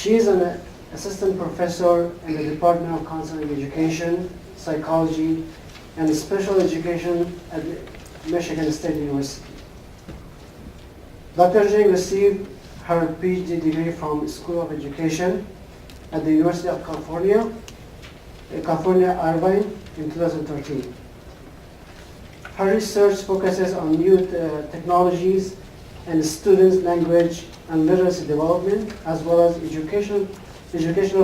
She is an assistant professor in the Department of Counseling Education, Psychology, and Special Education at Michigan State University. Dr. Zheng received her PhD degree from School of Education at the University of California, Irvine in 2013. Her research focuses on new technologies and students' language and literacy development, as well as educational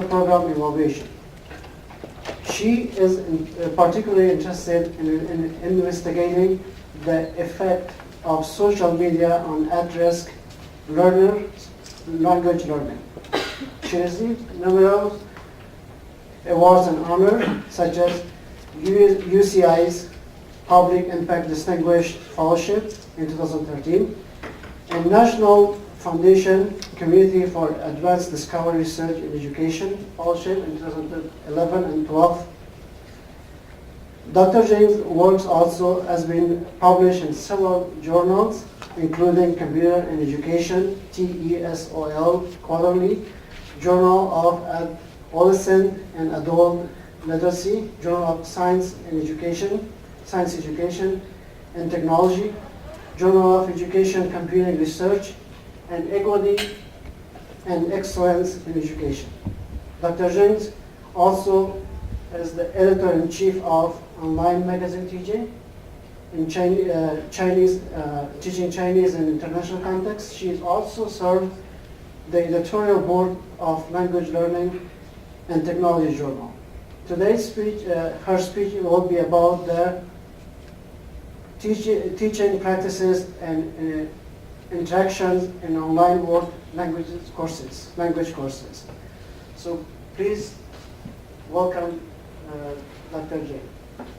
program evaluation. She is particularly interested in investigating the effect of social media on at-risk learners' language learning. She received numerous awards and honors, such as UCI's Public Impact Distinguished Fellowship in 2013, and National Foundation Committee for Advanced Discovery Research in Education Fellowship in 2011 and 12. Dr. Zheng's works also has been published in several journals, including Computer and Education, TESOL Quarterly, Journal of Adolescent and Adult Literacy, Journal of Science Education and Technology, Journal of Education Computing Research, and Equity and Excellence in Education. Dr. Zheng also is the editor-in-chief of Online Magazine Teaching in teaching Chinese in international context. She has also served the editorial board of Language Learning and Technology Journal. Today's speech, her speech will be about the teaching practices and interactions in online world language courses. So please welcome Dr. Zheng. Thank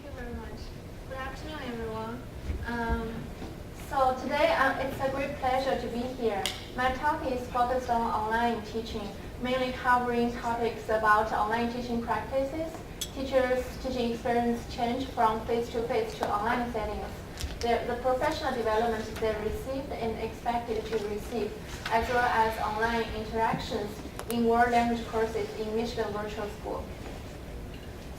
you very much. Good afternoon, everyone. So today it's a great pleasure to be here. My talk is focused on online teaching, mainly covering topics about online teaching practices, teachers' teaching experience change from face-to-face to online settings, the professional development they received and expected to receive, as well as online interactions in world language courses in Michigan Virtual School.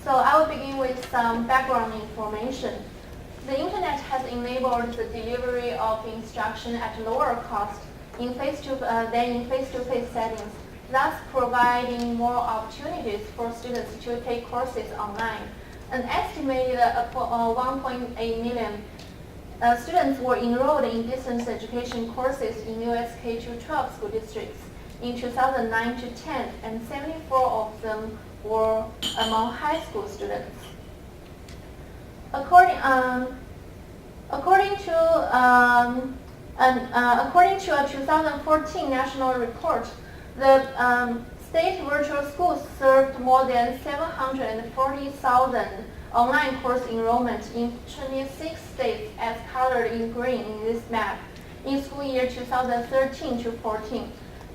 So I will begin with some background information. The internet has enabled the delivery of instruction at lower cost than in face-to-face settings, thus providing more opportunities for students to take courses online. An estimated 1.8 million students were enrolled in distance education courses in U.S. K-12 school districts in 2009 to 10, and 74 of them were among high school students. According to a 2014 national report, the state virtual schools served more than 740,000 online course enrollment in 26 states, as colored in green in this map, in school year 2013 to 14.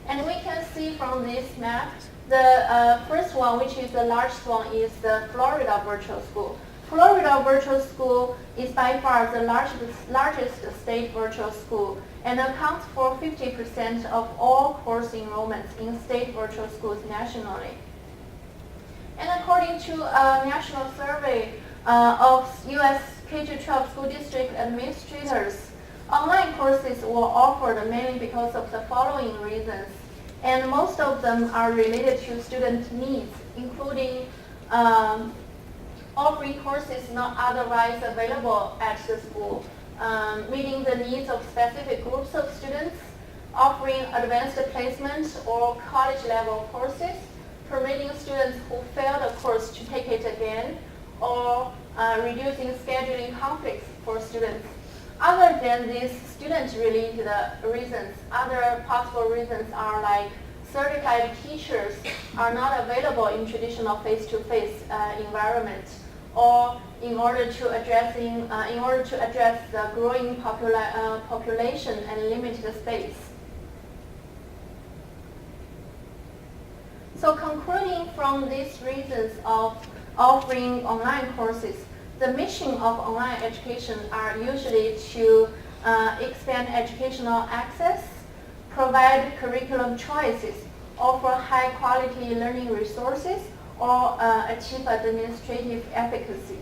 And we can see from this map, the first one, which is the largest one, is the Florida Virtual School. Florida Virtual School is by far the largest state virtual school and accounts for 50% of all course enrollments in state virtual schools nationally. And according to a national survey of U.S. K-12 school district administrators, online courses were offered mainly because of the following reasons, and most of them are related to student needs, including offering courses not otherwise available at the school, meeting the needs of specific groups of students, offering advanced placement or college-level courses, permitting students who failed a course to take it again, or reducing scheduling conflicts for students. Other than these student-related reasons, other possible reasons are like certified teachers are not available in traditional face-to-face environment, or in order to address the growing population and limited space. So concluding from these reasons of offering online courses, the mission of online education are usually to expand educational access, provide curriculum choices, offer high-quality learning resources, or achieve administrative efficacy.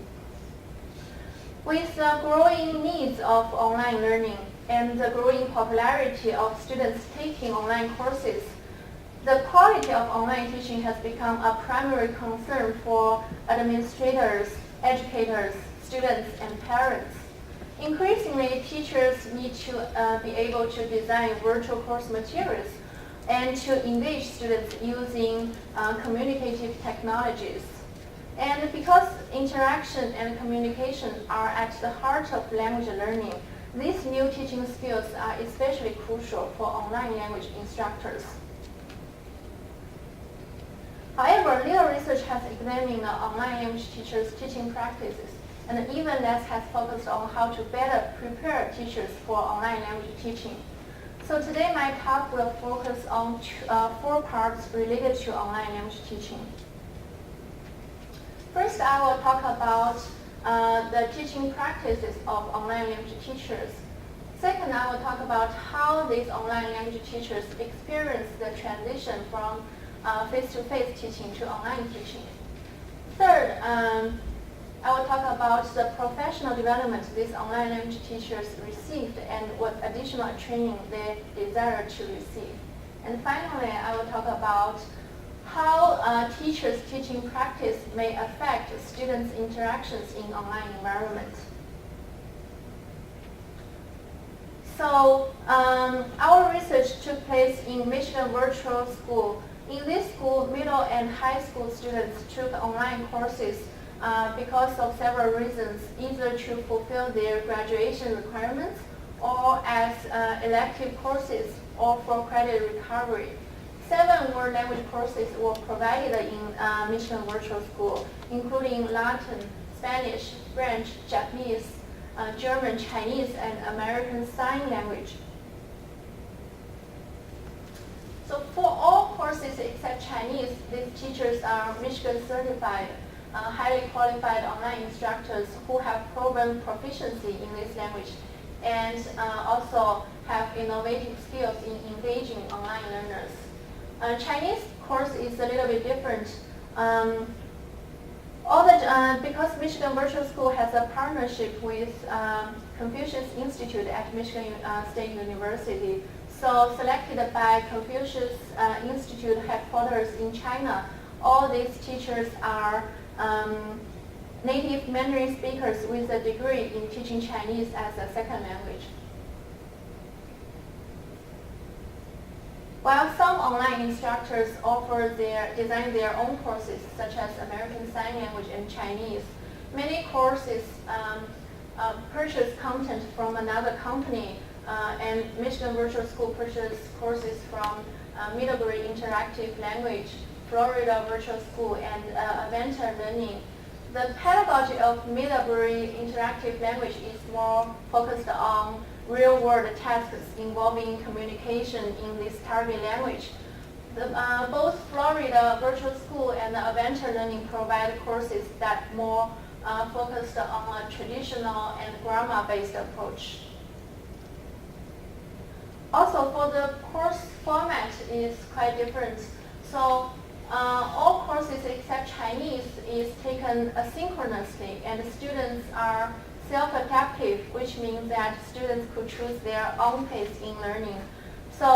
With the growing needs of online learning and the growing popularity of students taking online courses, the quality of online teaching has become a primary concern for administrators, educators, students, and parents. Increasingly, teachers need to be able to design virtual course materials and to engage students using communicative technologies. And because interaction and communication are at the heart of language learning, these new teaching skills are especially crucial for online language instructors. However, little research has examined online language teachers' teaching practices, and even less has focused on how to better prepare teachers for online language teaching. So today my talk will focus on 4 parts related to online language teaching. First, I will talk about the teaching practices of online language teachers. Second, I will talk about how these online language teachers experience the transition from face-to-face teaching to online teaching. Third, I will talk about the professional development these online language teachers received and what additional training they desire to receive. And finally, I will talk about how teachers' teaching practice may affect students' interactions in online environment. So our research took place in Michigan Virtual School. In this school, middle and high school students took online courses because of several reasons, either to fulfill their graduation requirements or as elective courses or for credit recovery. 7 word language courses were provided in Michigan Virtual School, including Latin, Spanish, French, Japanese, German, Chinese, and American Sign Language. So for all courses except Chinese, these teachers are Michigan certified, highly qualified online instructors who have proven proficiency in this language and also have innovative skills in engaging online learners. Chinese course is a little bit different. Because Michigan Virtual School has a partnership with Confucius Institute at Michigan State University, so selected by Confucius Institute headquarters in China, all these teachers are native Mandarin speakers with a degree in teaching Chinese as a second language. While some online instructors design their own courses, such as American Sign Language and Chinese, many courses purchase content from another company, and Michigan Virtual School purchases courses from Middlebury Interactive Language, Florida Virtual School, and Adventure Learning. The pedagogy of Middlebury Interactive Language is more focused on real-world tasks involving communication in this target language. Both Florida Virtual School and Adventure Learning provide courses that more focused on a traditional and grammar-based approach. Also, for the course format is quite different. So all courses except Chinese is taken asynchronously, and students are self-adaptive, which means that students could choose their own pace in learning. So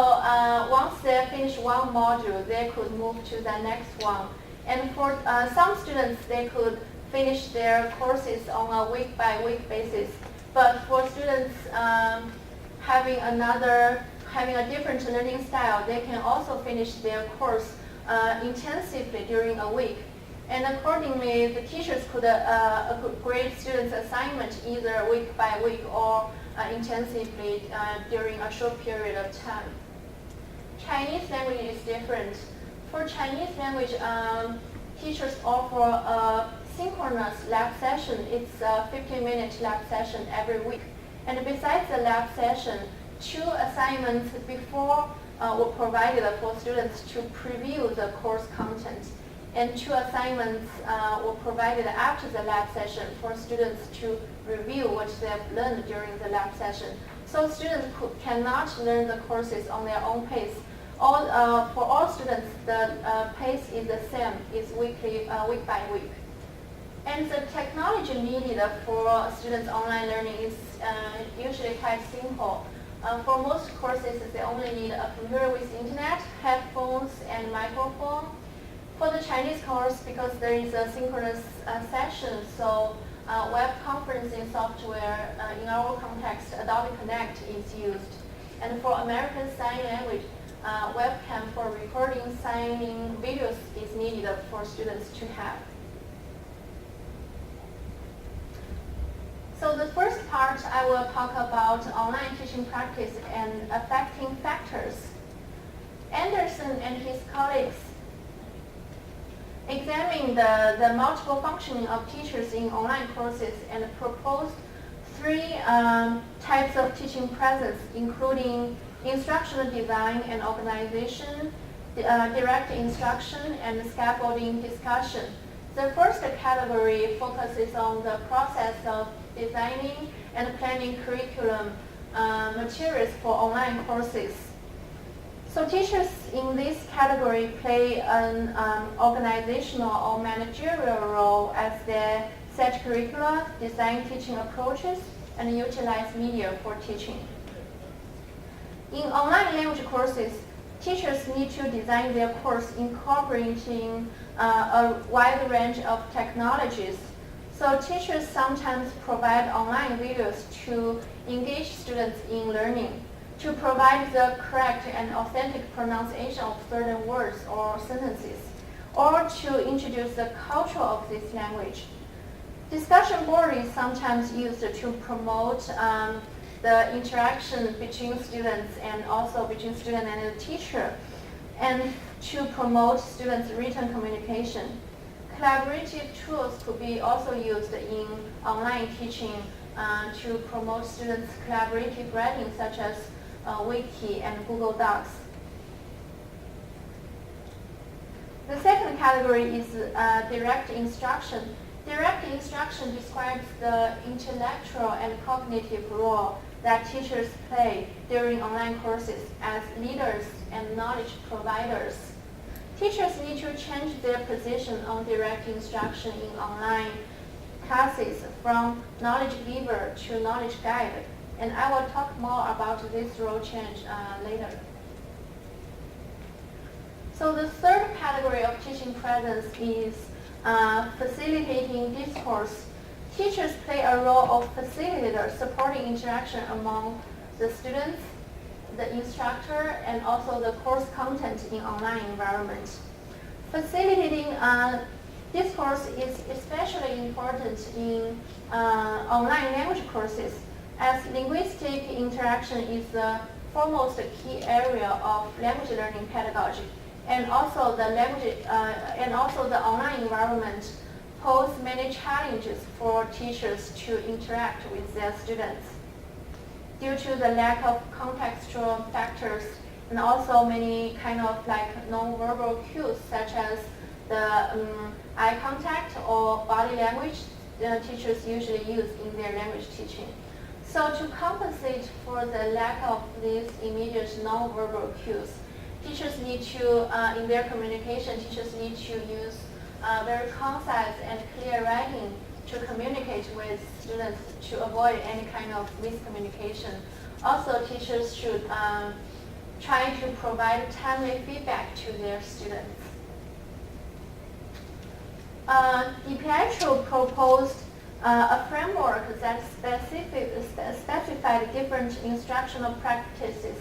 once they finish one module, they could move to the next one. And for some students, they could finish their courses on a week-by-week basis. But for students having a different learning style, they can also finish their course intensively during a week. And accordingly, the teachers could grade students' assignment either week by week or intensively during a short period of time. Chinese language is different. For Chinese language, teachers offer a synchronous lab session. It's a 15-minute lab session every week. And besides the lab session, 2 assignments before were provided for students to preview the course content. And 2 assignments were provided after the lab session for students to review what they have learned during the lab session. So students cannot learn the courses on their own pace. For all students, the pace is the same, it's week by week. And the technology needed for students' online learning is usually quite simple. For most courses, they only need a computer with internet, headphones, and microphone. For the Chinese course, because there is a synchronous session, so web conferencing software, in our context, Adobe Connect is used. And for American Sign Language, webcam for recording, signing videos is needed for students to have. So the first part, I will talk about online teaching practice and affecting factors. Anderson and his colleagues examined the multiple functioning of teachers in online courses and proposed 3 types of teaching presence, including instructional design and organization, direct instruction, and scaffolding discussion. The first category focuses on the process of designing and planning curriculum materials for online courses. So teachers in this category play an organizational or managerial role as they set curricula, design teaching approaches, and utilize media for teaching. In online language courses, teachers need to design their course incorporating a wide range of technologies. So teachers sometimes provide online videos to engage students in learning, to provide the correct and authentic pronunciation of certain words or sentences, or to introduce the culture of this language. Discussion board is sometimes used to promote the interaction between students and also between student and the teacher, and to promote students' written communication. Collaborative tools could be also used in online teaching to promote students' collaborative writing, such as Wiki and Google Docs. The second category is direct instruction. Direct instruction describes the intellectual and cognitive role that teachers play during online courses as leaders and knowledge providers. Teachers need to change their position on direct instruction in online classes from knowledge giver to knowledge guide, and I will talk more about this role change later. So the third category of teaching presence is facilitating discourse. Teachers play a role of facilitator, supporting interaction among the students, the instructor, and also the course content in online environment. Facilitating discourse is especially important in online language courses, as linguistic interaction is the foremost key area of language learning pedagogy, and also the online environment pose many challenges for teachers to interact with their students due to the lack of contextual factors and also many kind of like non-verbal cues such as the eye contact or body language teachers usually use in their language teaching. So to compensate for the lack of these immediate non-verbal cues, teachers need to, in their communication, teachers need to use very concise and clear writing to communicate with students to avoid any kind of miscommunication. Also, teachers should try to provide timely feedback to their students. DiPietro proposed a framework that specified different instructional practices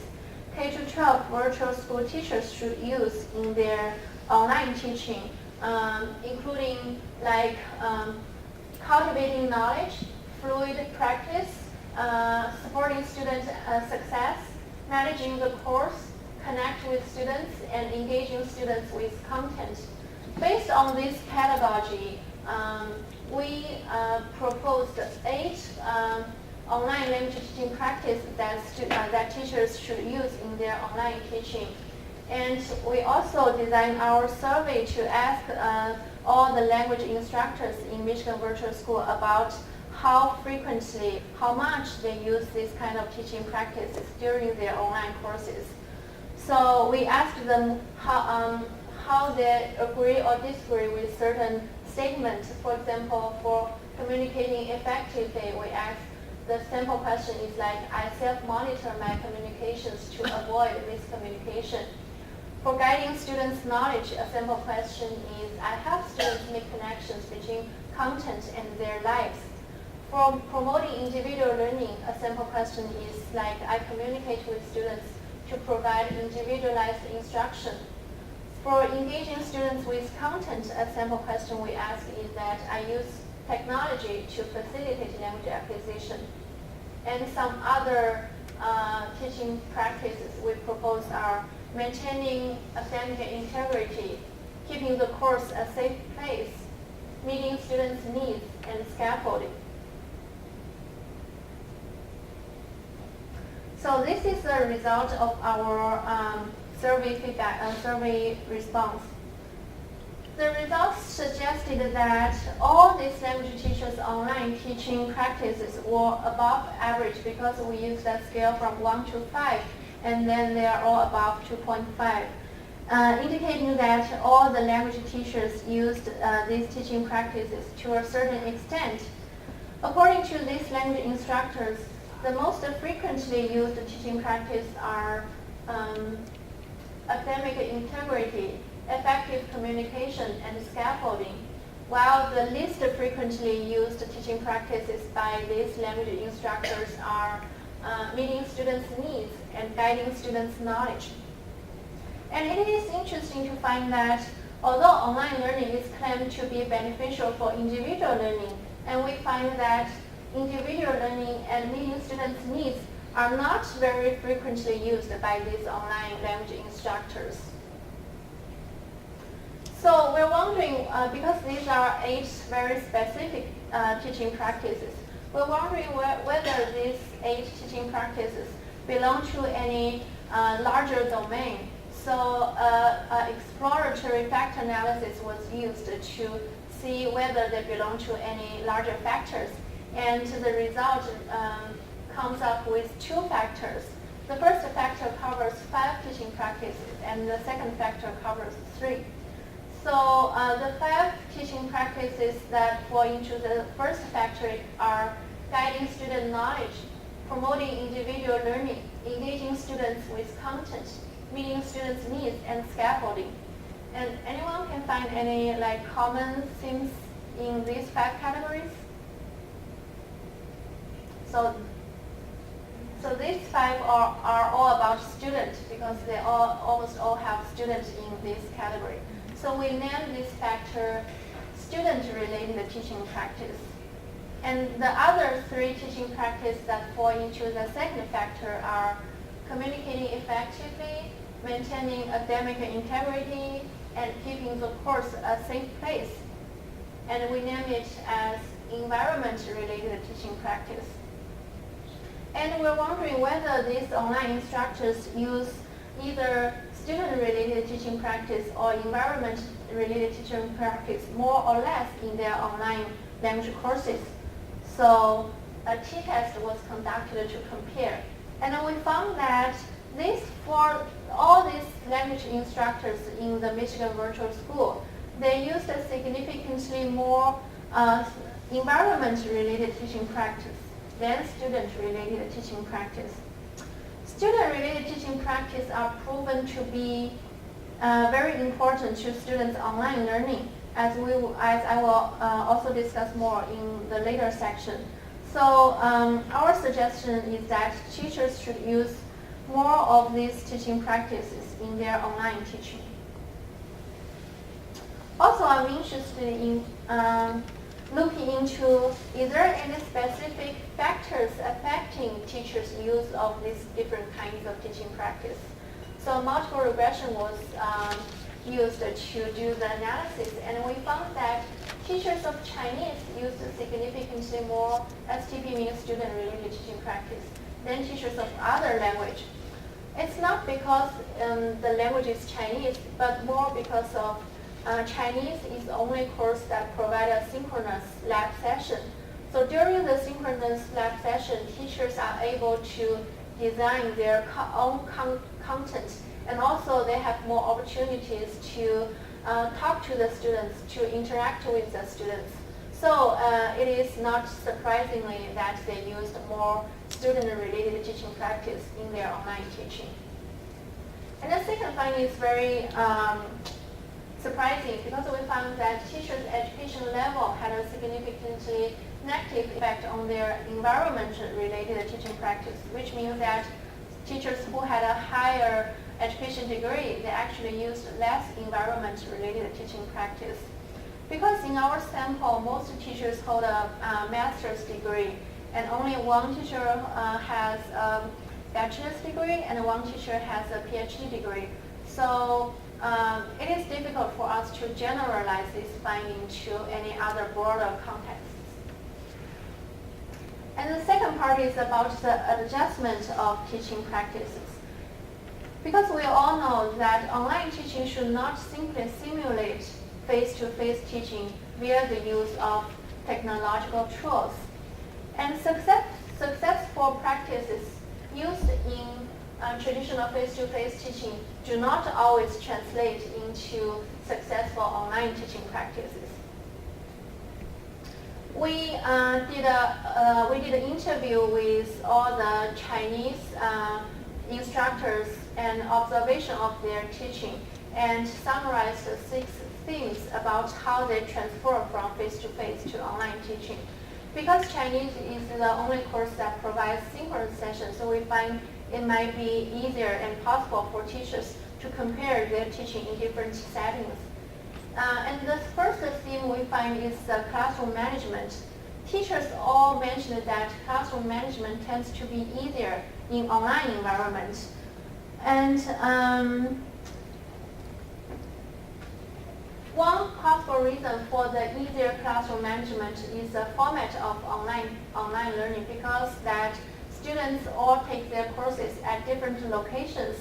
K-12 virtual school teachers should use in their online teaching, including like cultivating knowledge, fluid practice, supporting student success, managing the course, connect with students, and engaging students with content. Based on this pedagogy, we proposed 8 online language teaching practices that teachers should use in their online teaching. And we also designed our survey to ask all the language instructors in Michigan Virtual School about how frequently, how much they use this kind of teaching practices during their online courses. So we asked them how they agree or disagree with certain statements. For example, for communicating effectively, we asked the sample question is like, I self-monitor my communications to avoid miscommunication. For guiding students' knowledge, a sample question is, I help students make connections between content and their lives. For promoting individual learning, a sample question is like, I communicate with students to provide individualized instruction. For engaging students with content, a sample question we ask is that I use technology to facilitate language acquisition. And some other teaching practices we propose are maintaining academic integrity, keeping the course a safe place, meeting students' needs, and scaffolding. So this is the result of our survey feedback and survey response. The results suggested that all these language teachers' online teaching practices were above average because we used a scale from 1 to 5, and then they are all above 2.5, indicating that all the language teachers used these teaching practices to a certain extent. According to these language instructors, the most frequently used teaching practices are academic integrity, effective communication, and scaffolding, while the least frequently used teaching practices by these language instructors are meeting students' needs and guiding students' knowledge. And it is interesting to find that although online learning is claimed to be beneficial for individual learning, and we find that individual learning and meeting students' needs are not very frequently used by these online language instructors. So we're wondering, because these are 8 very specific teaching practices, we're wondering whether these 8 teaching practices belong to any larger domain. So exploratory factor analysis was used to see whether they belong to any larger factors. And the result comes up with 2 factors. The first factor covers 5 teaching practices, and the second factor covers 3. So the 5 teaching practices that fall into the first factor are guiding student knowledge, promoting individual learning, engaging students with content, meeting students' needs, and scaffolding. And anyone can find any common themes in these 5 categories? So these 5 are all about students because they almost all have students in this category. So we name this factor student-related teaching practice. And the other 3 teaching practices that fall into the second factor are communicating effectively, maintaining academic integrity, and keeping the course a safe place. And we name it as environment-related teaching practice. And we're wondering whether these online instructors use either student-related teaching practice or environment-related teaching practice more or less in their online language courses. So a t-test was conducted to compare. And then we found that for all these language instructors in the Michigan Virtual School, they used a significantly more environment-related teaching practice than student-related teaching practice. Student-related teaching practice are proven to be very important to students' online learning, as I will also discuss more in the later section. So our suggestion is that teachers should use more of these teaching practices in their online teaching. Also, I'm interested in looking into, is there any specific factors affecting teachers' use of these different kinds of teaching practice? So multiple regression was used to do the analysis, and we found that teachers of Chinese used significantly more STP, means student-related teaching practice, than teachers of other language. It's not because the language is Chinese, but more because of Chinese is the only course that provides a synchronous lab session, So during the synchronous lab session, teachers are able to design their own content, and also they have more opportunities to talk to the students, to interact with the students. So it is not surprisingly that they used more student-related teaching practice in their online teaching. And the second finding is very surprising because we found that teachers' education level had a significantly negative effect on their environment-related teaching practice, which means that teachers who had a higher education degree, they actually used less environment-related teaching practice. Because in our sample, most teachers hold a master's degree, and only one teacher has a bachelor's degree, and one teacher has a PhD degree. So it is difficult for us to generalize this finding to any other broader contexts. And the second part is about the adjustment of teaching practices. Because we all know that online teaching should not simply simulate face-to-face teaching via the use of technological tools. And successful practices used in traditional face-to-face teaching do not always translate into successful online teaching practices. We did an interview with all the Chinese instructors and observation of their teaching, and summarized 6 things about how they transfer from face-to-face to online teaching. Because Chinese is the only course that provides synchronous sessions, so we find it might be easier and possible for teachers to compare their teaching in different settings. And the first theme we find is classroom management. Teachers all mentioned that classroom management tends to be easier in online environment. And one possible reason for the easier classroom management is the format of online learning, because that students all take their courses at different locations,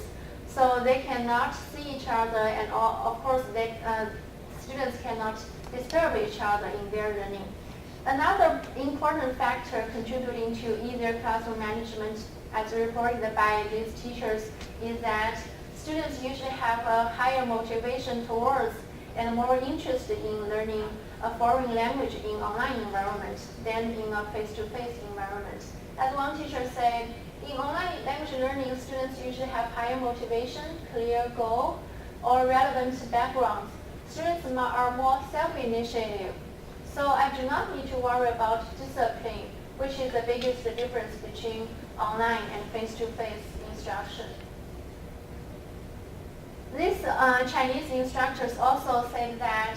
so they cannot see each other, and of course students cannot disturb each other in their learning. Another important factor contributing to easier classroom management, as reported by these teachers, is that students usually have a higher motivation towards and more interested in learning a foreign language in online environment than in a face-to-face environment. As one teacher said, in online language learning, students usually have higher motivation, clear goal, or relevant backgrounds. Students are more self-initiative. So I do not need to worry about discipline, which is the biggest difference between online and face-to-face instruction. These Chinese instructors also said that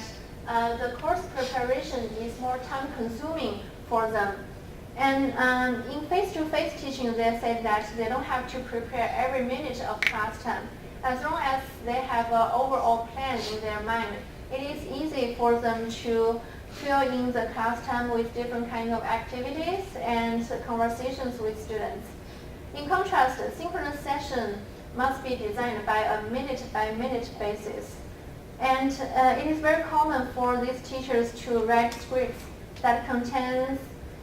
the course preparation is more time-consuming for them. And in face-to-face teaching, they said that they don't have to prepare every minute of class time. As long as they have an overall plan in their mind, it is easy for them to fill in the class time with different kinds of activities and conversations with students. In contrast, a synchronous session must be designed by a minute-by-minute basis. And it is very common for these teachers to write scripts that contains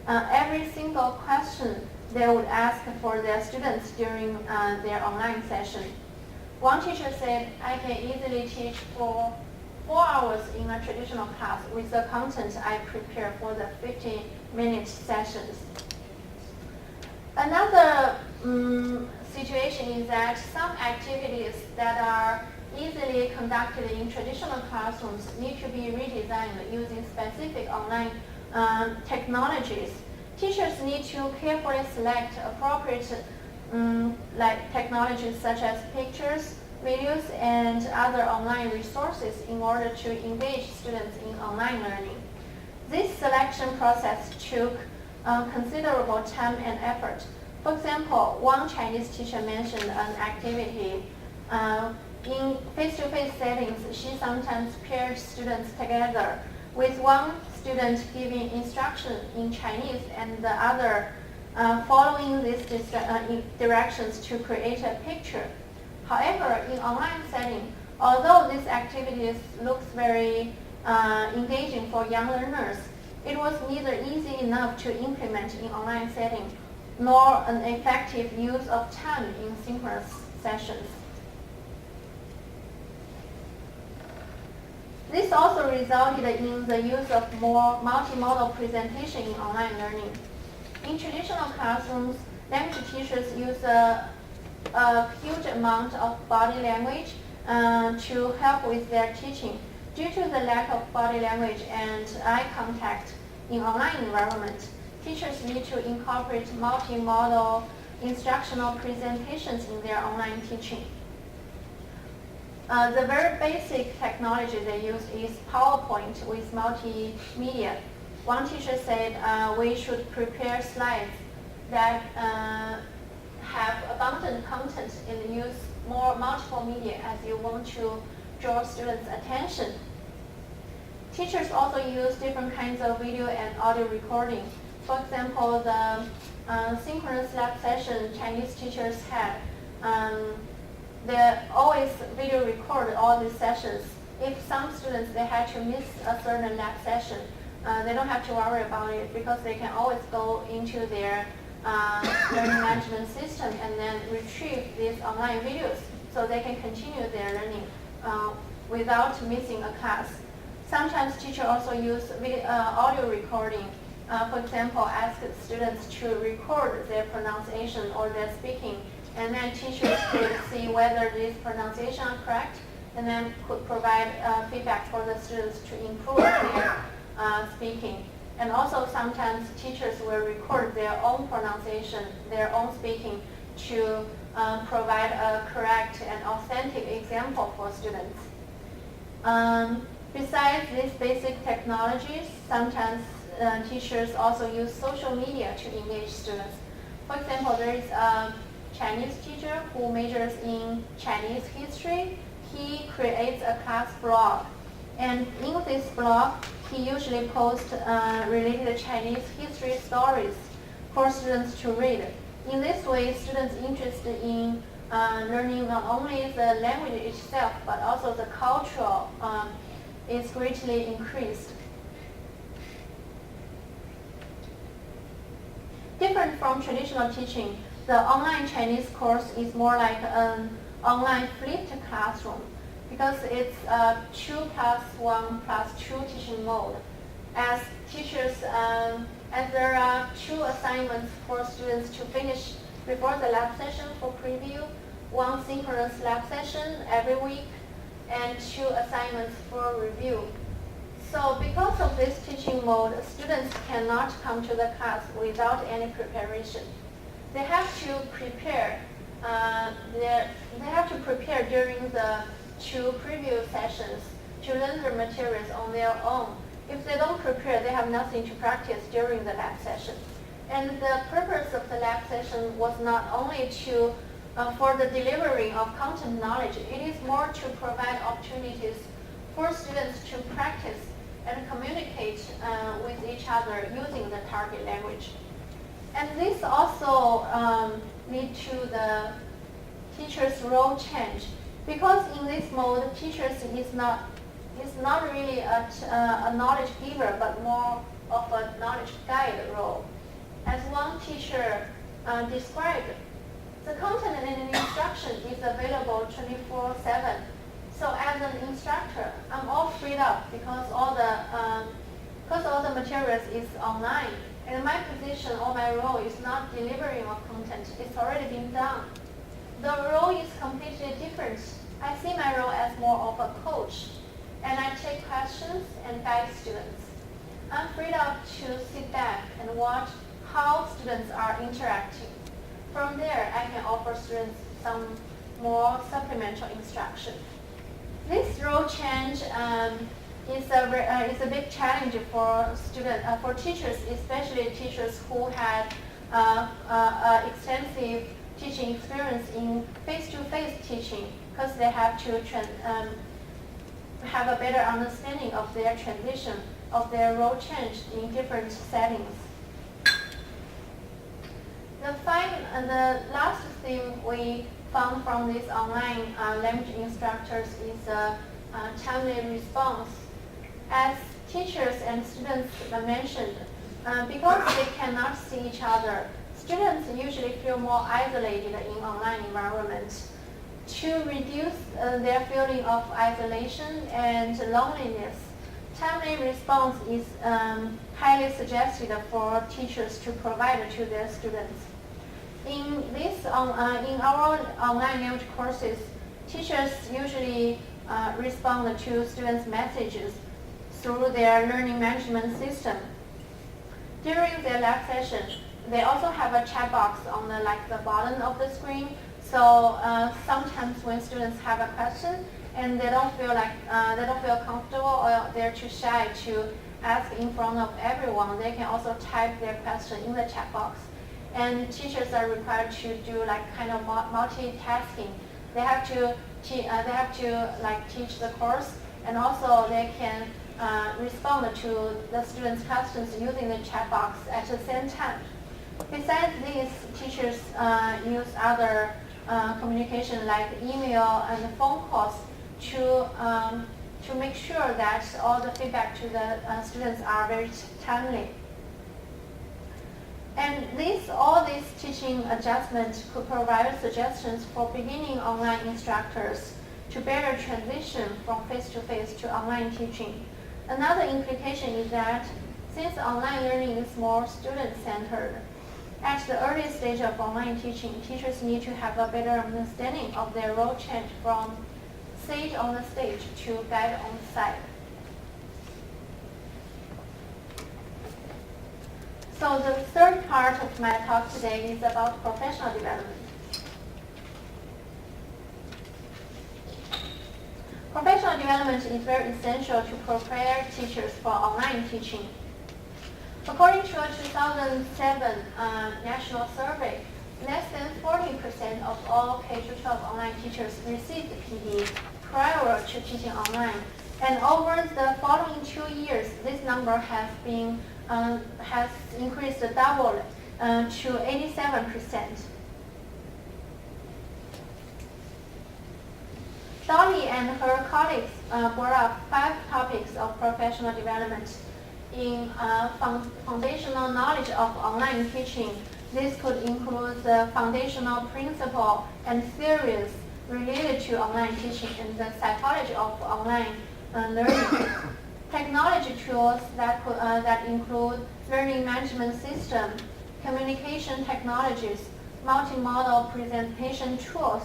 every single question they would ask for their students during their online session. One teacher said, I can easily teach for 4 hours in a traditional class with the content I prepare for the 15-minute sessions. Another situation is that some activities that are easily conducted in traditional classrooms need to be redesigned using specific online technologies. Teachers need to carefully select appropriate technologies such as pictures, videos, and other online resources in order to engage students in online learning. This selection process took considerable time and effort. For example, one Chinese teacher mentioned an activity. In face-to-face settings, she sometimes paired students together, with one student giving instruction in Chinese and the other following these directions to create a picture. However, in online setting, although this activity looks very engaging for young learners, it was neither easy enough to implement in online setting, nor an effective use of time in synchronous sessions. This also resulted in the use of more multimodal presentation in online learning. In traditional classrooms, language teachers use a huge amount of body language to help with their teaching. Due to the lack of body language and eye contact in online environment, teachers need to incorporate multimodal instructional presentations in their online teaching. The very basic technology they use is PowerPoint with multimedia. One teacher said we should prepare slides that have abundant content and use multiple media as you want to draw students' attention. Teachers also use different kinds of video and audio recording. For example, the synchronous lab session Chinese teachers had, they always video record all these sessions. If some students they had to miss a certain lab session, they don't have to worry about it because they can always go into their learning management system and then retrieve these online videos so they can continue their learning without missing a class. Sometimes teachers also use audio recording. For example, ask students to record their pronunciation or their speaking, and then teachers could see whether these pronunciations are correct, and then could provide feedback for the students to improve their speaking. And also sometimes teachers will record their own pronunciation, their own speaking, to provide a correct and authentic example for students. Besides these basic technologies, sometimes teachers also use social media to engage students. For example, there is a Chinese teacher who majors in Chinese history. He creates a class blog, and in this blog, he usually posts related Chinese history stories for students to read. In this way, students interested in learning not only the language itself, but also the cultural is greatly increased. Different from traditional teaching, the online Chinese course is more like an online flipped classroom because it's a 2+1+2 teaching mode. As teachers, as there are 2 assignments for students to finish before the lab session for preview, 1 synchronous lab session every week, and 2 assignments for review. So because of this teaching mode, students cannot come to the class without any preparation. They have to prepare. They have to prepare during the 2 preview sessions to learn the materials on their own. If they don't prepare, they have nothing to practice during the lab session. And the purpose of the lab session was not only to for the delivery of content knowledge, it is more to provide opportunities for students to practice and communicate with each other using the target language. And this also leads to the teacher's role change, because in this mode, teachers is not really a knowledge giver, but more of a knowledge guide role. As one teacher described, the content and instruction is available 24/7. So as an instructor, I'm all freed up because all the materials is online. And my position or my role is not delivering of content. It's already been done. The role is completely different. I see my role as more of a coach, and I take questions and guide students. I'm freed up to sit back and watch how students are interacting. From there, I can offer students some more supplemental instruction. This role change is a big challenge for teachers, especially teachers who had extensive teaching experience in face-to-face teaching, because they have to have a better understanding of their transition, of their role change in different settings. The last thing we found from these online language instructors is timely response. As teachers and students mentioned, because they cannot see each other, students usually feel more isolated in online environments. To reduce their feeling of isolation and loneliness, timely response is highly suggested for teachers to provide to their students. In our online language courses, teachers usually respond to students' messages through their learning management system. During their lab session, they also have a chat box on the bottom of the screen. So sometimes when students have a question and they don't feel comfortable or they're too shy to ask in front of everyone, they can also type their question in the chat box. And teachers are required to do kind of multitasking. They have to teach the course, and also they can respond to the students' questions using the chat box at the same time. Besides these, teachers use other communication like email and phone calls to make sure that all the feedback to the students are very timely. And all these teaching adjustments could provide suggestions for beginning online instructors to better transition from face-to-face to online teaching. Another implication is that since online learning is more student-centered, at the early stage of online teaching, teachers need to have a better understanding of their role change from sit on the stage to guide on site. So the third part of my talk today is about professional development. Professional development is very essential to prepare teachers for online teaching. According to a 2007 national survey, less than 40% of all K-12 online teachers received PD prior to teaching online. And over the following 2 years, this number has increased double to 87%. Dolly and her colleagues brought up 5 topics of professional development in foundational knowledge of online teaching. This could include the foundational principle and theories related to online teaching and the psychology of online learning. Technology tools that include learning management system, communication technologies, multimodal presentation tools,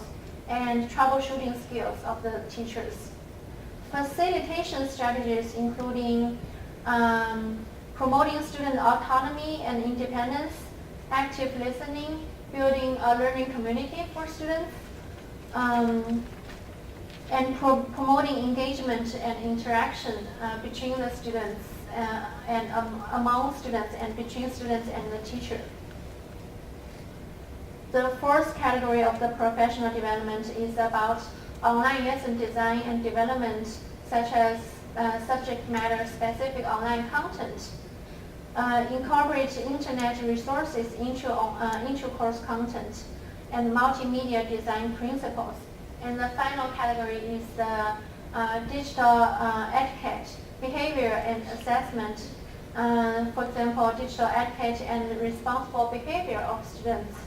and troubleshooting skills of the teachers. Facilitation strategies including promoting student autonomy and independence, active listening, building a learning community for students, and promoting engagement and interaction between the students and among students and between students and the teacher. The fourth category of the professional development is about online lesson design and development, such as subject matter specific online content, incorporate internet resources into course content, and multimedia design principles. And the final category is the digital etiquette, behavior and assessment. For example, digital etiquette and responsible behavior of students,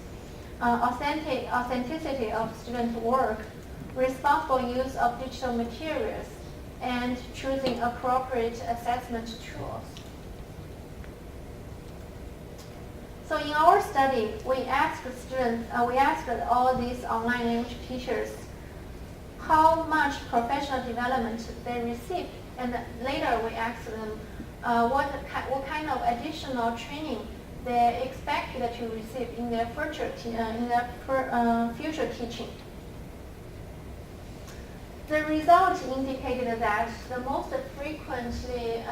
authenticity of student work, responsible use of digital materials, and choosing appropriate assessment tools. So in our study, we asked all these online language teachers how much professional development they received, and later we asked them what kind of additional training they expected to receive in their future teaching. The results indicated that the most frequently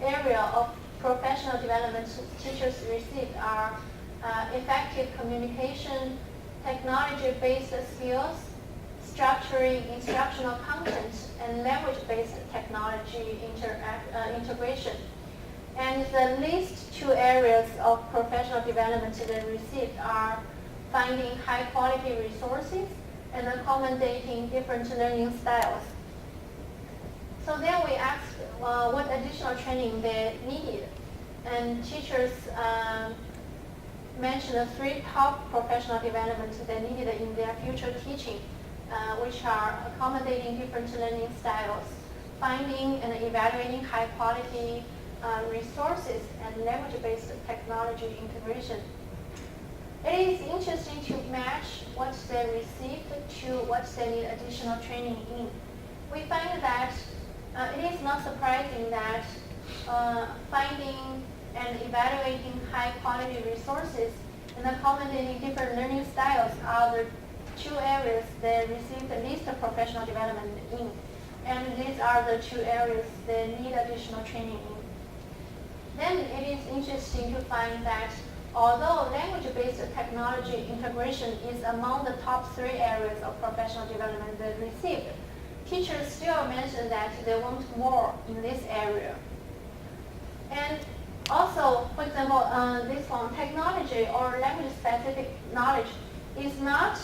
area of professional development teachers received are effective communication, technology-based skills, structuring instructional content, and language-based technology integration. And the least 2 areas of professional development they received are finding high-quality resources and accommodating different learning styles. So then we asked what additional training they needed. And teachers mentioned the 3 top professional developments they needed in their future teaching, which are accommodating different learning styles, finding and evaluating high quality resources, and language-based technology integration. It is interesting to match what they received to what they need additional training in. We find that it is not surprising that finding and evaluating high quality resources and accommodating different learning styles are the 2 areas they receive the least professional development in. And these are the 2 areas they need additional training in. Then it is interesting to find that although language-based technology integration is among the top 3 areas of professional development they received, teachers still mention that they want more in this area. And also, for example, this one, technology or language-specific knowledge is not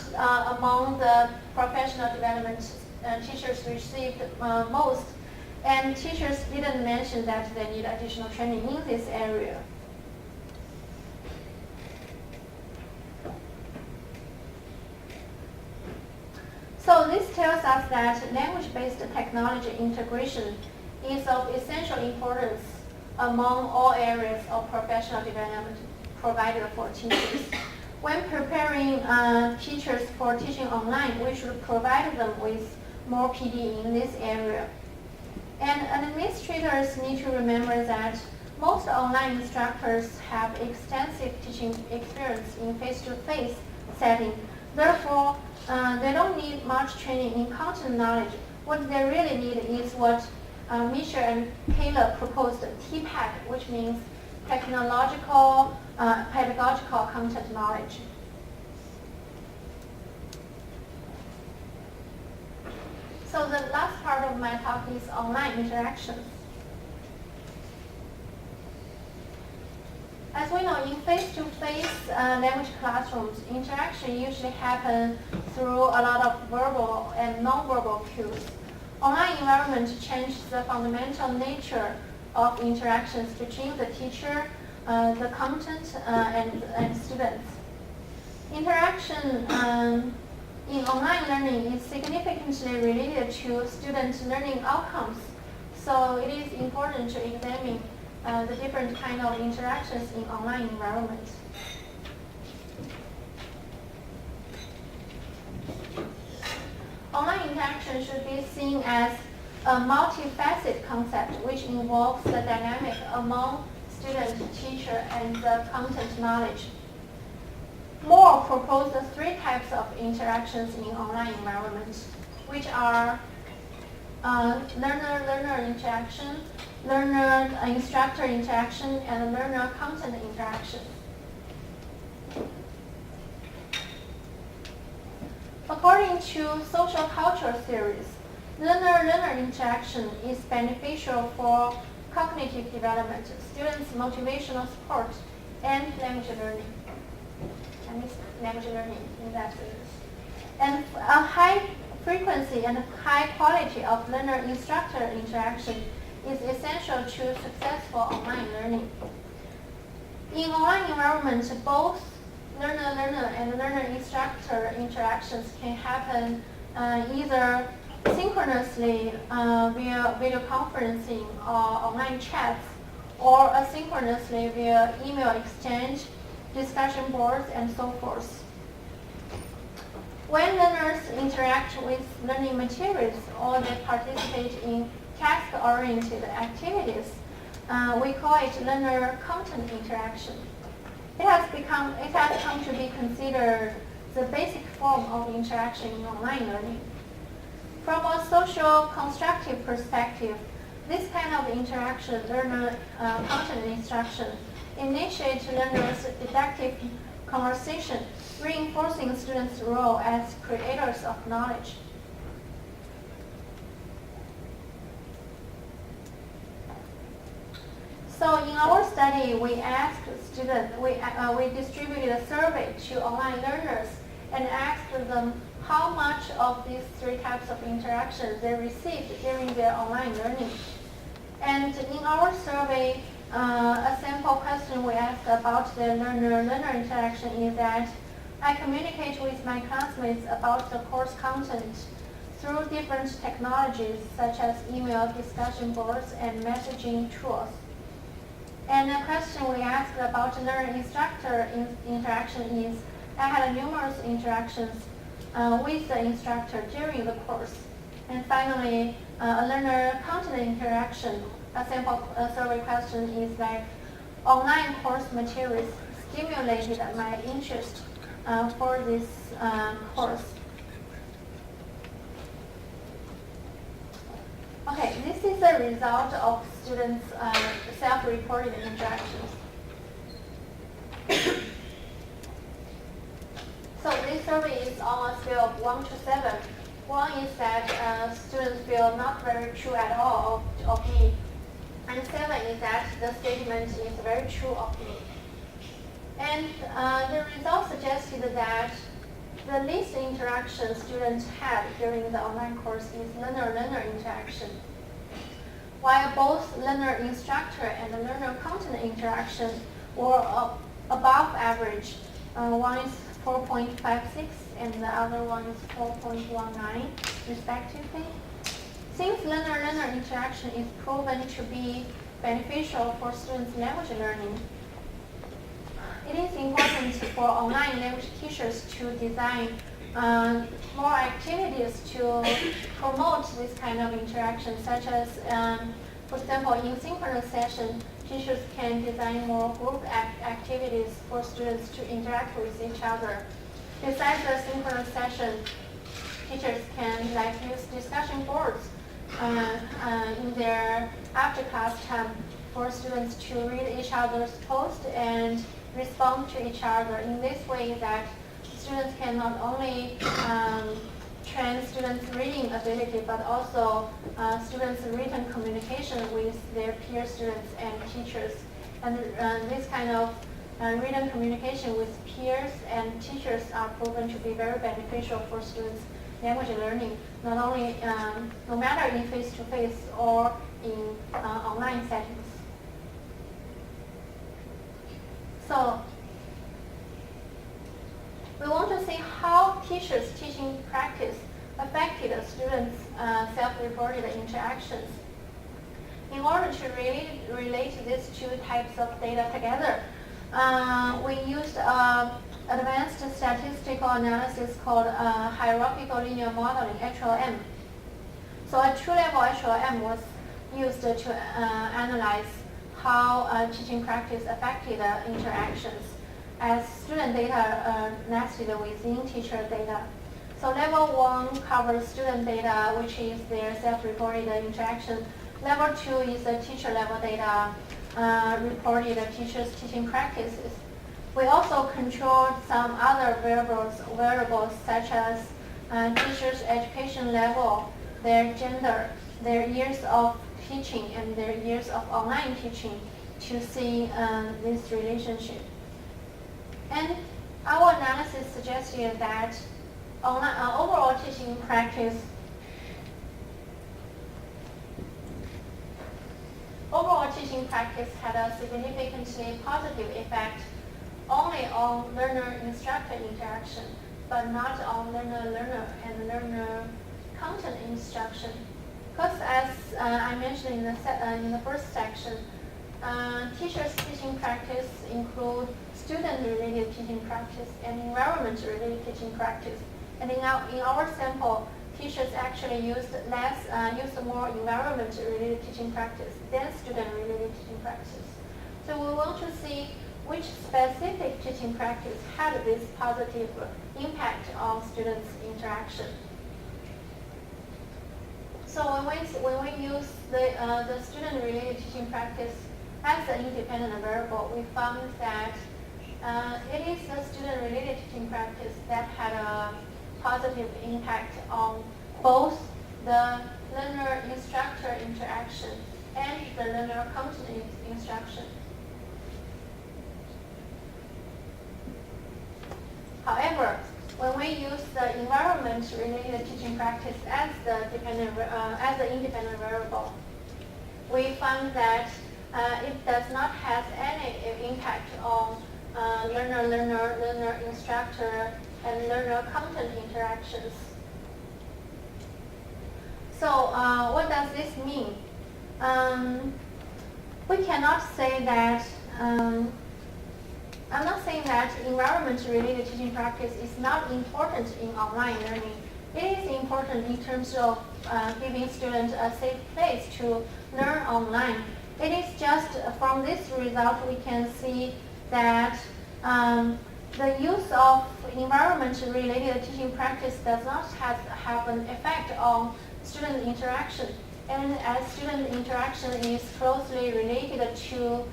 among the professional development teachers received most, and teachers didn't mention that they need additional training in this area. So this tells us that language-based technology integration is of essential importance among all areas of professional development provided for teachers. When preparing teachers for teaching online, we should provide them with more PD in this area. And administrators need to remember that most online instructors have extensive teaching experience in face-to-face setting. Therefore, they don't need much training in content knowledge. What they really need is what Misha and Kayla proposed, TPAC, which means technological, pedagogical content knowledge. So the last part of my talk is online interactions. As we know, in face-to-face language classrooms, interaction usually happens through a lot of verbal and non-verbal cues. Online environment changes the fundamental nature of interactions between the teacher, the content, and students. Interaction in online learning is significantly related to student learning outcomes. So it is important to examine the different kind of interactions in online environment. Online interaction should be seen as a multifaceted concept which involves the dynamic among student, teacher, and the content knowledge. Moore proposed 3 types of interactions in online environment, which are learner-learner interaction, learner-instructor interaction, and learner-content interaction. According to social culture theories, learner-learner interaction is beneficial for cognitive development, students' motivational support, and language learning. I missed language learning in that sense. And a high frequency and high quality of learner-instructor interaction is essential to successful online learning. In online environment, both learner-learner and learner-instructor interactions can happen either synchronously via video conferencing or online chats, or asynchronously via email exchange, discussion boards, and so forth. When learners interact with learning materials or they participate in task-oriented activities, we call it learner-content interaction. It has come to be considered the basic form of interaction in online learning. From a social constructive perspective, this kind of interaction, learner-content instruction, initiates learners' deductive conversation, reinforcing students' role as creators of knowledge. So in our study, we asked students, we distributed a survey to online learners and asked them how much of these three types of interactions they received during their online learning. And in our survey, a sample question we asked about the learner-learner interaction is that I communicate with my classmates about the course content through different technologies such as email, discussion boards, and messaging tools. And a question we asked about learner-instructor interaction is, I had numerous interactions with the instructor during the course. And finally, a learner content interaction, a sample survey question is that online course materials stimulated my interest for this course. Okay, this is the result of students' self-reported interactions. So this survey is on a scale of 1 to 7. 1 is that students feel not very true at all of me. And 7 is that the statement is very true of me. And the results suggested that the least interaction students had during the online course is learner-learner interaction. While both learner-instructor and the learner-content interaction were above average, one is 4.56 and the other one is 4.19 respectively. Since learner-learner interaction is proven to be beneficial for students' language learning, it is important for online language teachers to design more activities to promote this kind of interaction, such as, for example, in synchronous session, teachers can design more group activities for students to interact with each other. Besides the synchronous session, teachers can use discussion boards in their after-class time for students to read each other's posts and respond to each other in this way that students can not only train students' reading ability, but also students' written communication with their peer students and teachers. And this kind of written communication with peers and teachers are proven to be very beneficial for students' language learning, not only, no matter in face-to-face or in online settings. So, we want to see how teachers' teaching practice affected students' self-reported interactions. In order to relate these two types of data together, we used advanced statistical analysis called hierarchical linear modeling, HLM. So a two-level HLM was used to analyze how teaching practice affected interactions as student data nested within teacher data. So level 1 covers student data, which is their self-reported interaction. Level 2 is the teacher level data, reported teachers' teaching practices. We also controlled some other variables such as teachers' education level, their gender, their years of teaching, and their years of online teaching to see this relationship. And our analysis suggested that overall teaching practice had a significantly positive effect only on learner-instructor interaction, but not on learner-learner and learner-content instruction. Because as I mentioned in the first section, teachers' teaching practice include student-related teaching practice and environment-related teaching practice. And in our sample, teachers actually used more environment-related teaching practice than student-related teaching practice. So we want to see which specific teaching practice had this positive impact on students' interaction. So when we use the student-related teaching practice as an independent variable, we found that it is the student-related teaching practice that had a positive impact on both the learner-instructor interaction and the learner-content instruction. However, when we use the environment-related teaching practice as the independent variable, we found that it does not have any impact on learner-instructor, and learner-content interactions. So what does this mean? We cannot say that, I'm not saying that environment-related teaching practice is not important in online learning. It is important in terms of giving students a safe place to learn online. It is just from this result we can see that the use of environment-related teaching practice does not have an effect on student interaction. And as student interaction is closely related to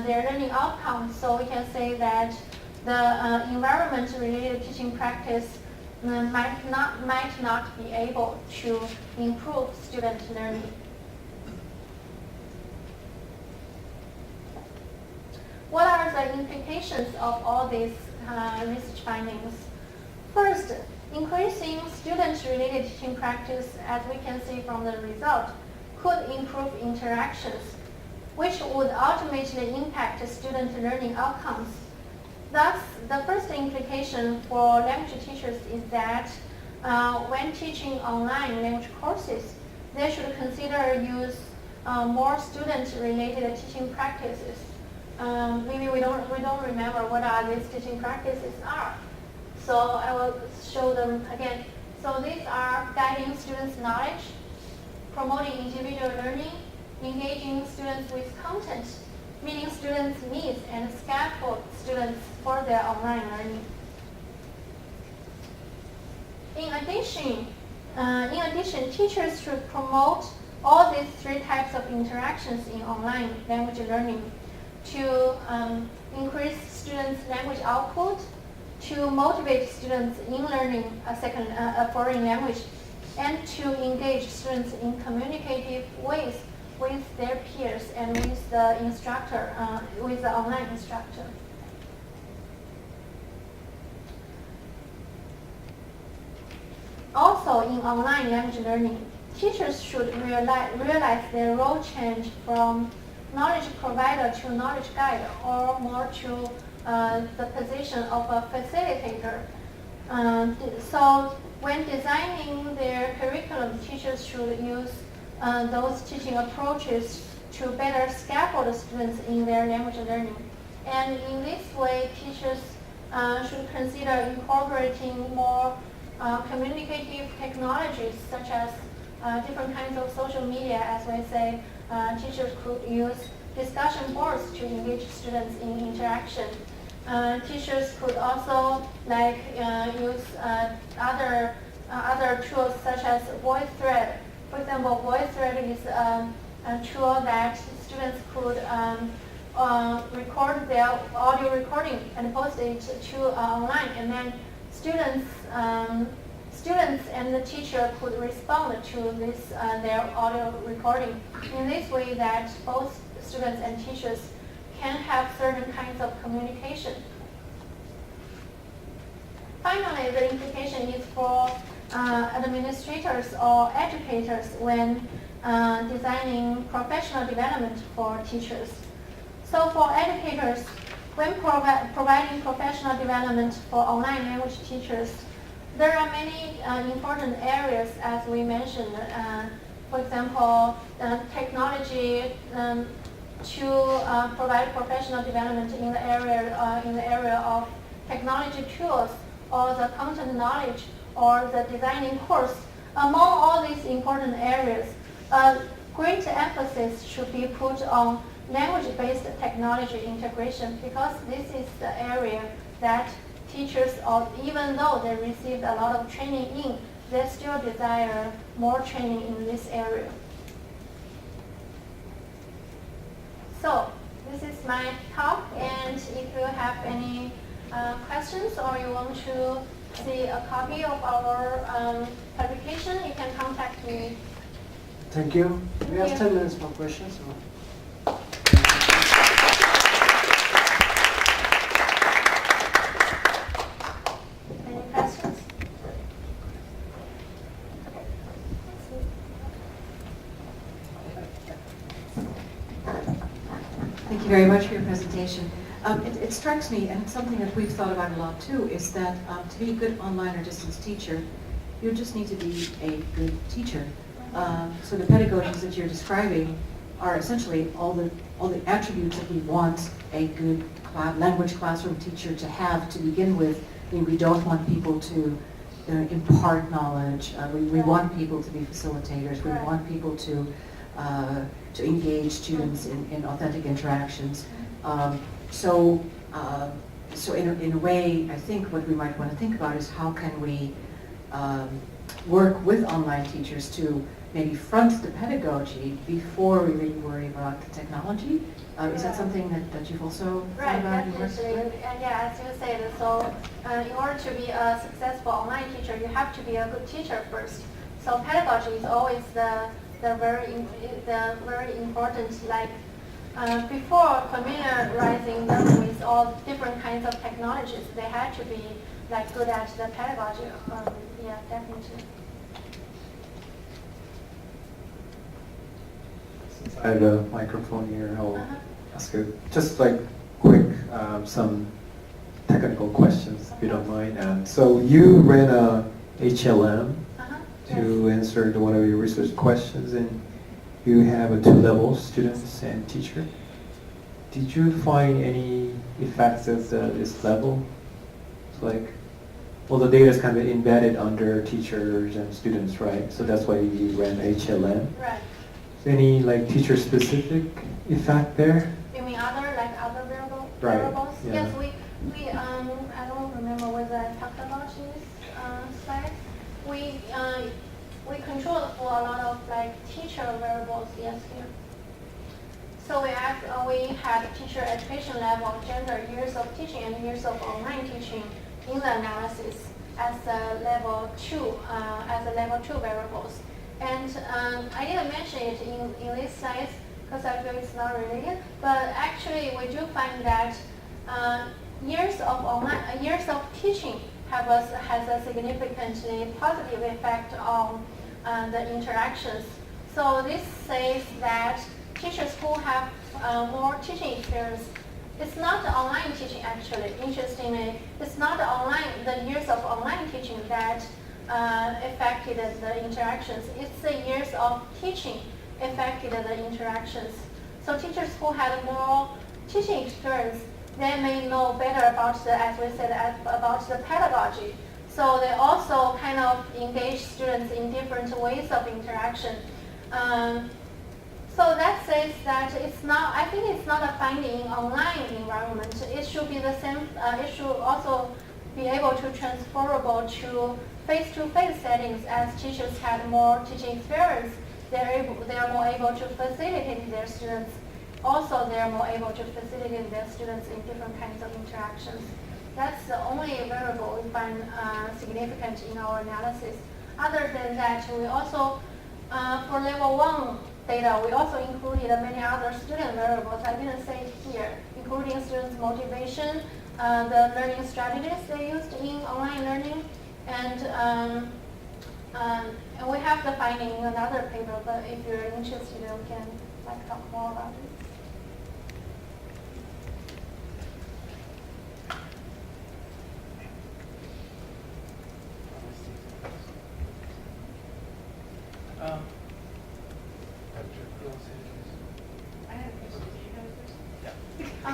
their learning outcomes, so we can say that the environment-related teaching practice might not be able to improve student learning. What are the implications of all these research findings? First, increasing student-related teaching practice, as we can see from the result, could improve interactions, which would ultimately impact student learning outcomes. Thus, the first implication for language teachers is that when teaching online language courses, they should consider use more student-related teaching practices. Maybe we don't remember what are these teaching practices are. So I will show them again. So these are guiding students' knowledge, promoting individual learning, engaging students with content, meeting students' needs, and scaffold students for their online learning. In addition, teachers should promote all these three types of interactions in online language learning to increase students' language output, to motivate students in learning a foreign language, and to engage students in communicative ways with their peers and with the instructor, with the online instructor. Also, in online language learning, teachers should realize their role change from knowledge provider to knowledge guide, or more to the position of a facilitator. So when designing their curriculum, teachers should use those teaching approaches to better scaffold students in their language learning. And in this way, teachers should consider incorporating more communicative technologies, such as different kinds of social media. As we say, teachers could use discussion boards to engage students in interaction. Teachers could also use other tools such as VoiceThread. For example, VoiceThread is a tool that students could record their audio recording and post it to online, and then students and the teacher could respond to this their audio recording. In this way, that both students and teachers can have certain kinds of communication. Finally, the implication is for administrators or educators when designing professional development for teachers. So for educators, when providing professional development for online language teachers, there are many important areas, as we mentioned. For example, technology to provide professional development in the area of technology tools, or the content knowledge, or the designing course. Among all these important areas, great emphasis should be put on language-based technology integration, because this is the area that teachers, or even though they received a lot of training in, they still desire more training in this area. So this is my talk, and if you have any questions, or you want to see a copy of our publication, you can contact me. Thank you. We have 10 minutes for questions. Any questions? you very much for your presentation. It strikes me, and it's something that we've thought about a lot too, is that to be a good online or distance teacher, you just need to be a good teacher. So the pedagogies that you're describing are essentially all the attributes that we want a good language classroom teacher to have to begin with. I mean, we don't want people to impart knowledge. We want people to be facilitators. We want people to engage students in authentic interactions. So in a way, I think what we might want to think about is how can we work with online teachers to maybe front the pedagogy before we really worry about the technology. Is that something that you've also thought about? Definitely. Yeah, as you said, so in order to be a successful online teacher, you have to be a good teacher first. So pedagogy is always the very important, like before familiarizing them with all different kinds of technologies, they had to be like good at the pedagogy. Yeah, definitely. I have a microphone here. I'll ask you just like quick some technical questions, if you don't mind. So you ran a HLM to answer one of your research questions, and you have a 2 levels, students and teacher. Did you find any effects at this level? It's like, well, the data is kind of embedded under teachers and students, right? So that's why you ran HLM. Right. Any like teacher-specific effect there? You mean other variables? Right. Yeah. Yes, we I don't remember whether I talked about this slide. We controlled for a lot of like teacher variables. Yes, here. So we had teacher education level, gender, years of teaching, and years of online teaching in the analysis as a level 2 variables. And I didn't mention it in this slide because I feel it's not related. But actually, we do find that years of teaching has a significantly positive effect on the interactions. So this says that teachers who have more teaching experience, it's not online teaching actually. Interestingly, it's not the years of online teaching that affected the interactions. It's the years of teaching affected the interactions. So teachers who had more teaching experience, they may know better about as we said, about the pedagogy. So they also kind of engage students in different ways of interaction. So that says that I think it's not a finding in online environment. It should be the same, it should also be able to transferable to face-to-face settings. As teachers had more teaching experience, they are more able to facilitate their students. Also, they are more able to facilitate their students in different kinds of interactions. That's the only variable we find significant in our analysis. Other than that, we also, for level 1 data, we also included many other student variables. I didn't say it here, including students' motivation, the learning strategies they used in online learning, and we have the finding in another paper, but if you're interested, we can talk more about it.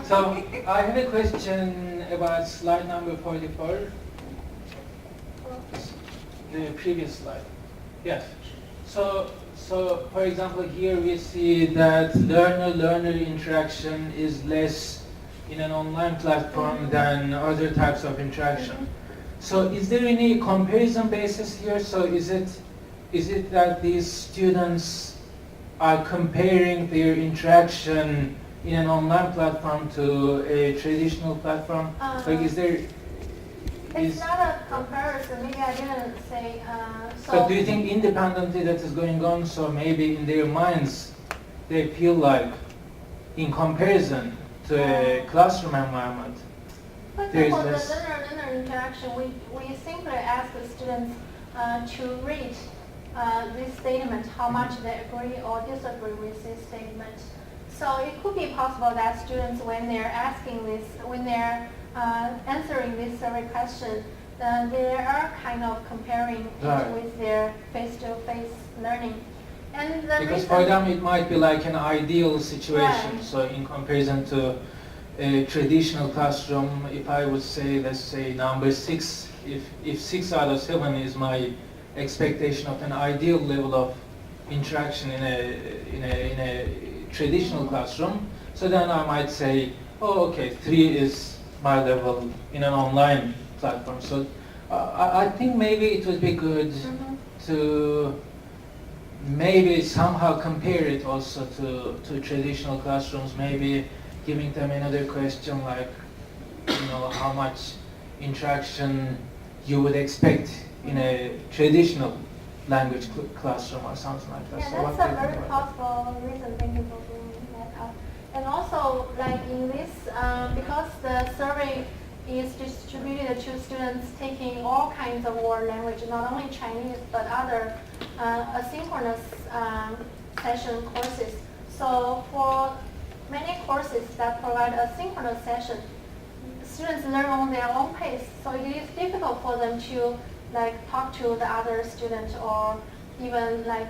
So I have a question about slide number 44, the previous slide. Yes. So for example, here we see that learner-learner interaction is less in an online platform than other types of interaction. So is there any comparison basis here? So is it that these students are comparing their interaction in an online platform to a traditional platform? It's not a comparison. Maybe I didn't say. But do you think independently that is going on? So maybe in their minds, they feel like, in comparison to a classroom environment, For there is example, less. the learner-learner interaction, we simply ask the students to rate this statement, how much they agree or disagree with this statement. So it could be possible that students, when they're asking this, when they're answering this survey question, they are kind of comparing Right. it with their face-to-face learning. And the Because reason, for them it might be like an ideal situation. Right. So in comparison to a traditional classroom, if I would say, let's say number 6, if 6 out of 7 is my expectation of an ideal level of interaction in a traditional classroom, so then I might say, oh, okay, 3 is my level in an online platform. So I think maybe it would be good Mhm. to maybe somehow compare it also to traditional classrooms, maybe giving them another question like, how much interaction you would expect in a traditional language classroom or something like that. Yeah, So what that's do a you very think about possible reason. Thank you for bringing that up. And also, like in this, because the survey is distributed to students taking all kinds of world language, not only Chinese but other asynchronous session courses. So for many courses that provide a synchronous session, students learn on their own pace. So it is difficult for them to like talk to the other student or even like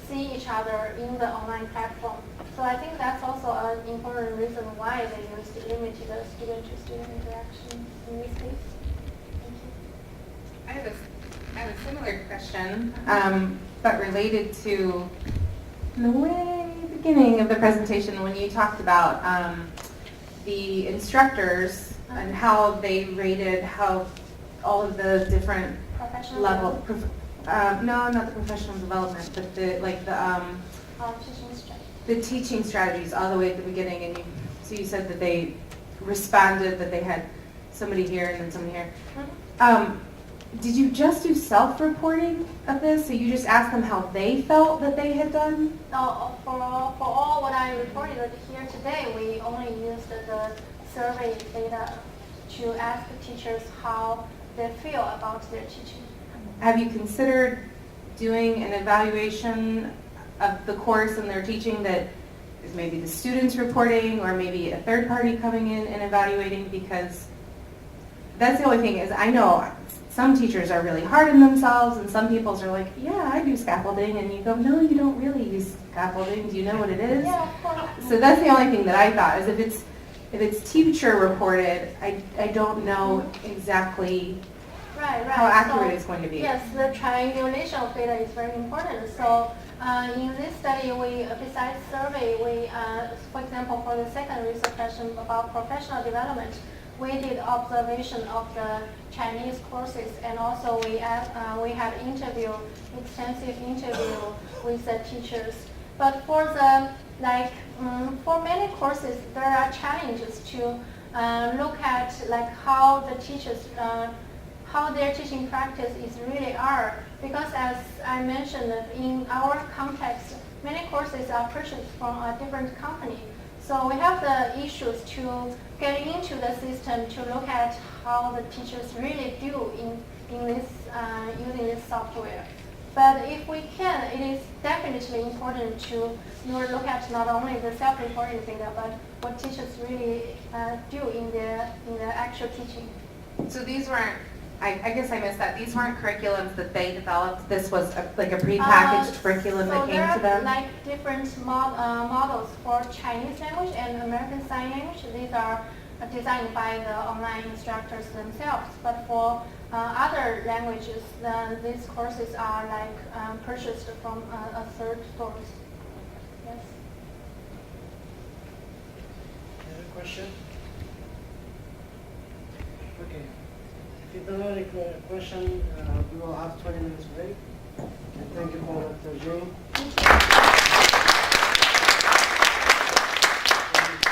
see each other in the online platform. So I think that's also an important reason why they used limited student-to-student interaction in this case. Thank you. I have a similar question, but related to the way beginning of the presentation when you talked about the instructors and how they rated how all of the different Professional level. No, not the professional development, but teaching strategy. the teaching strategies all the way at the beginning. And you said that they responded that they had somebody here and then somebody here. Mhm. Did you just do self-reporting of this? So you just asked them how they felt that they had done? No, for all what I reported here today, we only used the survey data to ask the teachers how they feel about their teaching. Have you considered doing an evaluation of the course and their teaching that is maybe the students reporting or maybe a third party coming in and evaluating? Because that's the only thing is I know some teachers are really hard on themselves and some people's are like, yeah, I do scaffolding. And you go, no, you don't really use scaffolding. Do you know what it is? Yeah, of course. So that's the only thing that I thought is if it's teacher reported, I don't know exactly Right. how accurate So, it's going to be. Yes, the triangulation of data is very important. So in this study, besides survey, for example, for the second research question about professional development, we did observation of the Chinese courses, and also we had extensive interview with the teachers. But for the for many courses, there are challenges to look at like how the teachers how their teaching practice is really are, because as I mentioned, in our context, many courses are purchased from a different company. So we have the issues to get into the system to look at how the teachers really do in this using this software. But if we can, it is definitely important to look at not only the self-reporting data, but what teachers really do in their actual teaching. So these weren't, I guess I missed that. These weren't curriculums that they developed. This was like a prepackaged curriculum that came to So there are them? like different models for Chinese language and American Sign Language. These are designed by the online instructors themselves. But for other languages, these courses are like purchased from a third source. Yes. Any other question? Okay. If you don't have any question, we will have 20 minutes break. And thank you for Dr. Zheng.